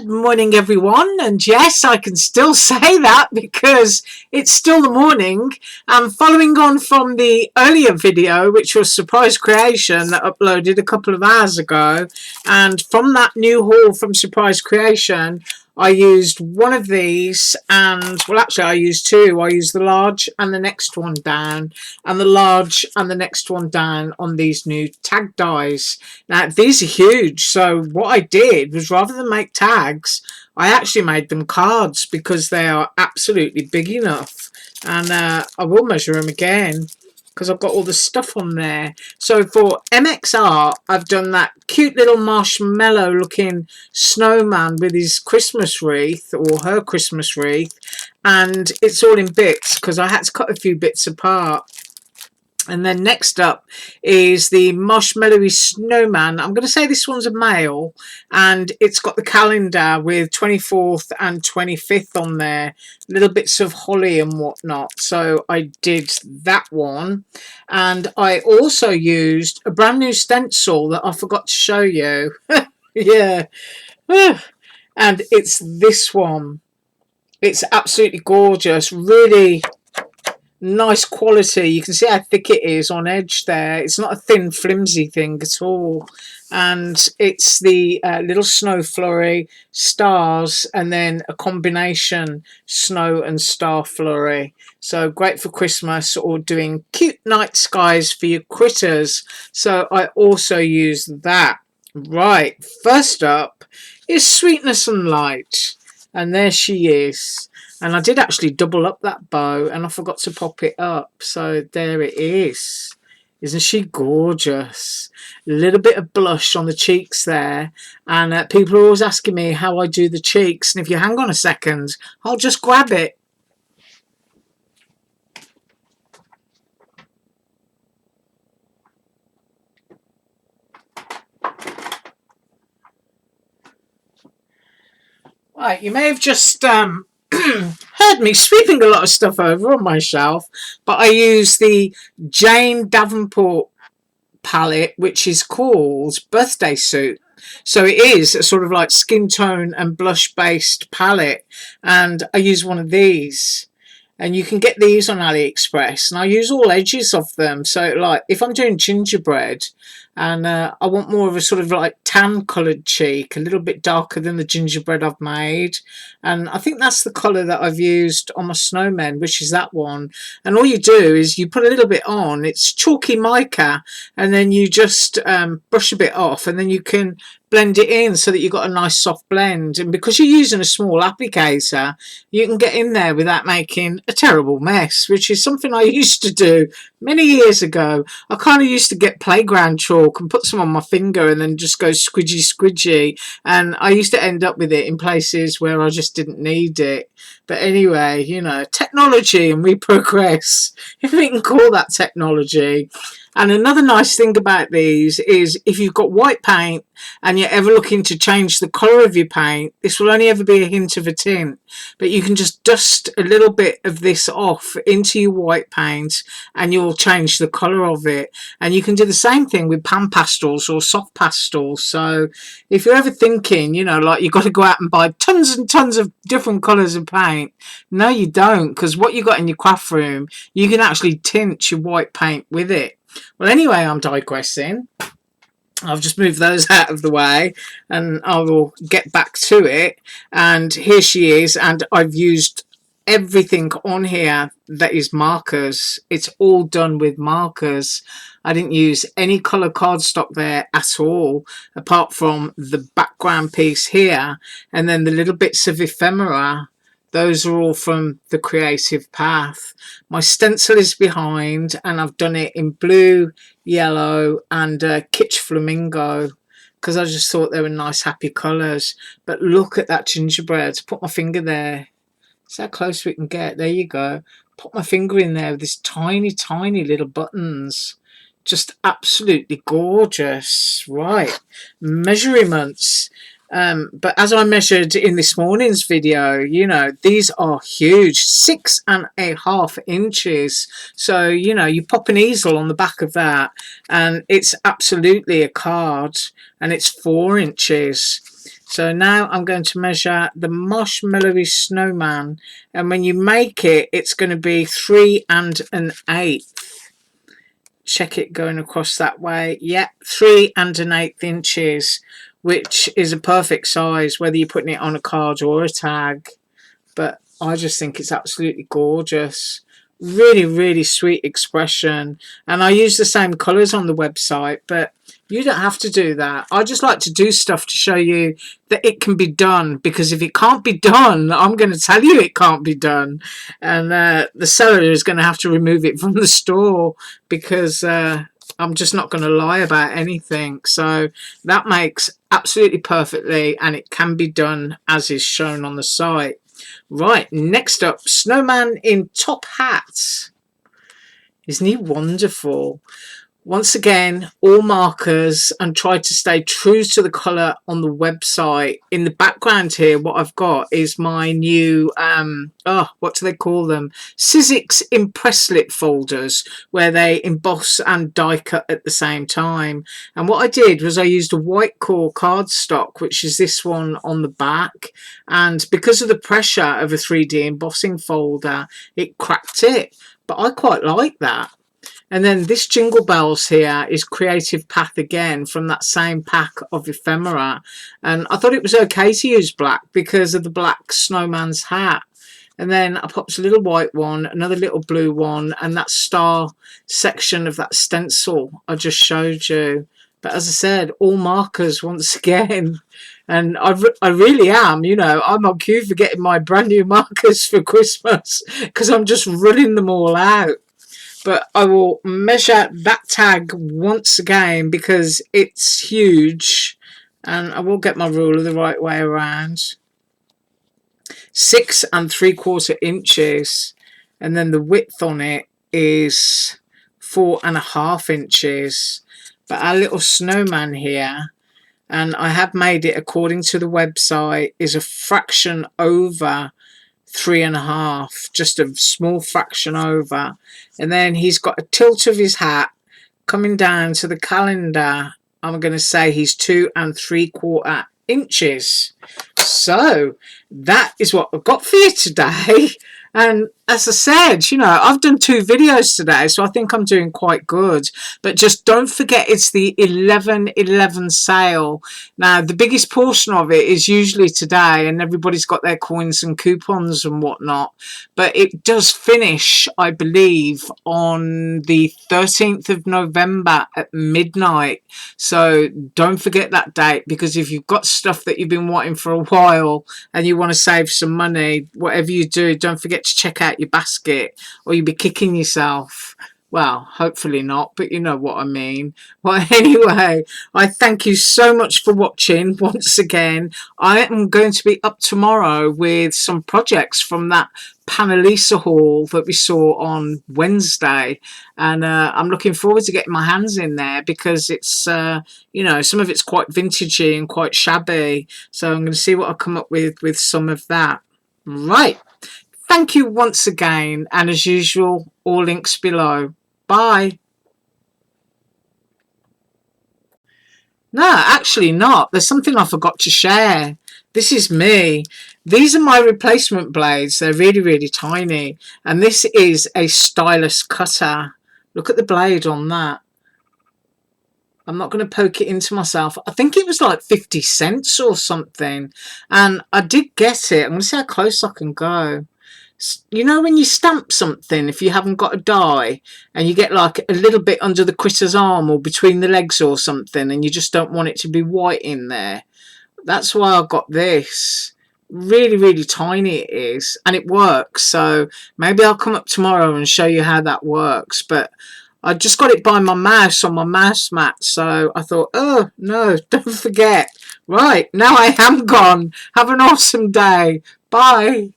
Good morning, everyone. And yes, I can still say that because it's still the morning. And following on from the earlier video, which was Surprise Creation that uploaded a couple of hours ago. And from that new haul from Surprise Creation, I used one of these and, well, actually I used two. I used the large and the next one down, and the large and the next one down on these new tag dies. Now, these are huge. So what I did was, rather than make tags, I actually made them cards because they are absolutely big enough. And I will measure them again, because I've got all the stuff on there. So for MXR, I've done that cute little marshmallow looking snowman with his Christmas wreath, or her Christmas wreath, and it's all in bits because I had to cut a few bits apart. And then next up is the marshmallowy snowman. I'm going to say this one's a male, and it's got the calendar with 24th and 25th on there, little bits of holly and whatnot. So I did that one, and I also used a brand new stencil that I forgot to show you. Yeah, and it's this one. It's absolutely gorgeous, really nice quality. You can see how thick it is on edge there. It's not a thin flimsy thing at all. And it's the little snow flurry, stars, and then a combination snow and star flurry. So great for Christmas or doing cute night skies for your critters. So I also use that. Right, first up is Sweetness and Light, and there she is. And I did actually double up that bow, and I forgot to pop it up. So there it is. Isn't she gorgeous? A little bit of blush on the cheeks there. And people are always asking me how I do the cheeks. And if you hang on a second, I'll just grab it. Right, you may have just heard me sweeping a lot of stuff over on my shelf, but I use the Jane Davenport palette, which is called Birthday Suit. So it is a sort of like skin tone and blush based palette, and I use one of these. And you can get these on AliExpress, and I use all edges of them. So like if I'm doing gingerbread and I want more of a sort of like tan coloured cheek, a little bit darker than the gingerbread I've made, and I think that's the colour that I've used on my snowmen, which is that one. And all you do is you put a little bit on, it's chalky mica, and then you just brush a bit off, and then you can blend it in so that you've got a nice soft blend. And because you're using a small applicator, you can get in there without making a terrible mess, which is something I used to do many years ago. I kind of used to get playground chalk and put some on my finger and then just go squidgy, and I used to end up with it in places where I just didn't need it. But anyway, you know, technology, and we progress, if we can call that technology. And another nice thing about these is if you've got white paint and you're ever looking to change the colour of your paint, this will only ever be a hint of a tint. But you can just dust a little bit of this off into your white paint and you'll change the colour of it. And you can do the same thing with pan pastels or soft pastels. So if you're ever thinking, you know, like you've got to go out and buy tons and tons of different colours of paint, no you don't, because what you got in your craft room, you can actually tint your white paint with it. Well, anyway, I'm digressing. I've just moved those out of the way and I will get back to it. And here she is, and I've used everything on here that is markers. It's all done with markers. I didn't use any colour cardstock there at all, apart from the background piece here and then the little bits of ephemera. Those are all from the Creative Path. My stencil is behind, and I've done it in blue, yellow, and kitsch flamingo because I just thought they were nice, happy colours. But look at that gingerbread. Put my finger there. See how close we can get. There you go. Put my finger in there with these tiny, tiny little buttons. Just absolutely gorgeous. Right. Measurements. But as I measured in this morning's video, you know, these are huge, 6.5 inches. So, you know, you pop an easel on the back of that and it's absolutely a card, and it's 4 inches. So now I'm going to measure the marshmallowy snowman, and when you make it, it's going to be 3 1/8. Check it going across that way. Yep, 3 1/8 inches, which is a perfect size, whether you're putting it on a card or a tag. But I just think it's absolutely gorgeous. Really, really sweet expression. And I use the same colours on the website, but you don't have to do that. I just like to do stuff to show you that it can be done, because if it can't be done, I'm going to tell you it can't be done. And the seller is going to have to remove it from the store, because I'm just not going to lie about anything. So that makes absolutely perfectly, and it can be done as is shown on the site. Right, next up, snowman in top hat. Isn't he wonderful? Once again, all markers, and try to stay true to the colour on the website. In the background here, what I've got is my new, what do they call them? Sizzix Impresslit folders, where they emboss and die cut at the same time. And what I did was I used a white core cardstock, which is this one on the back. And because of the pressure of a 3D embossing folder, it cracked it. But I quite like that. And then this Jingle Bells here is Creative Path again, from that same pack of ephemera. And I thought it was okay to use black because of the black snowman's hat. And then I popped a little white one, another little blue one, and that star section of that stencil I just showed you. But as I said, all markers once again. And I really am, you know, I'm on cue for getting my brand new markers for Christmas, because I'm just running them all out. But I will measure that tag once again because it's huge, and I will get my ruler the right way around. 6 3/4 inches, and then the width on it is 4 1/2 inches. But our little snowman here, and I have made it according to the website, is a fraction over 3 1/2, just a small fraction over. And then he's got a tilt of his hat coming down to the calendar. I'm going to say he's 2 3/4 inches. So that is what I've got for you today. And as I said, you know, I've done 2 videos today, so I think I'm doing quite good. But just don't forget, it's the 11/11 sale. Now, the biggest portion of it is usually today, and everybody's got their coins and coupons and whatnot. But it does finish, I believe, on the 13th of November at midnight. So don't forget that date, because if you've got stuff that you've been wanting for a while and you want to save some money, whatever you do, don't forget to check out your basket, or you'll be kicking yourself. Well, hopefully not, but you know what I mean. Well, anyway, I thank you so much for watching once again. I am going to be up tomorrow with some projects from that Panelisa haul that we saw on Wednesday, and I'm looking forward to getting my hands in there, because it's you know, some of it's quite vintagey and quite shabby, so I'm going to see what I come up with some of that. Right, thank you once again, and as usual, all links below. Bye. No, actually not. There's something I forgot to share. This is me. These are my replacement blades. They're really, really tiny. And this is a stylus cutter. Look at the blade on that. I'm not going to poke it into myself. I think it was like 50 cents or something. And I did get it. I'm going to see how close I can go. You know when you stamp something, if you haven't got a die, and you get like a little bit under the critter's arm or between the legs or something, and you just don't want it to be white in there. That's why I got this. Really, really tiny it is, and it works. So maybe I'll come up tomorrow and show you how that works. But I just got it by my mouse on my mouse mat, so I thought, oh no, don't forget. Right, now I am gone. Have an awesome day. Bye.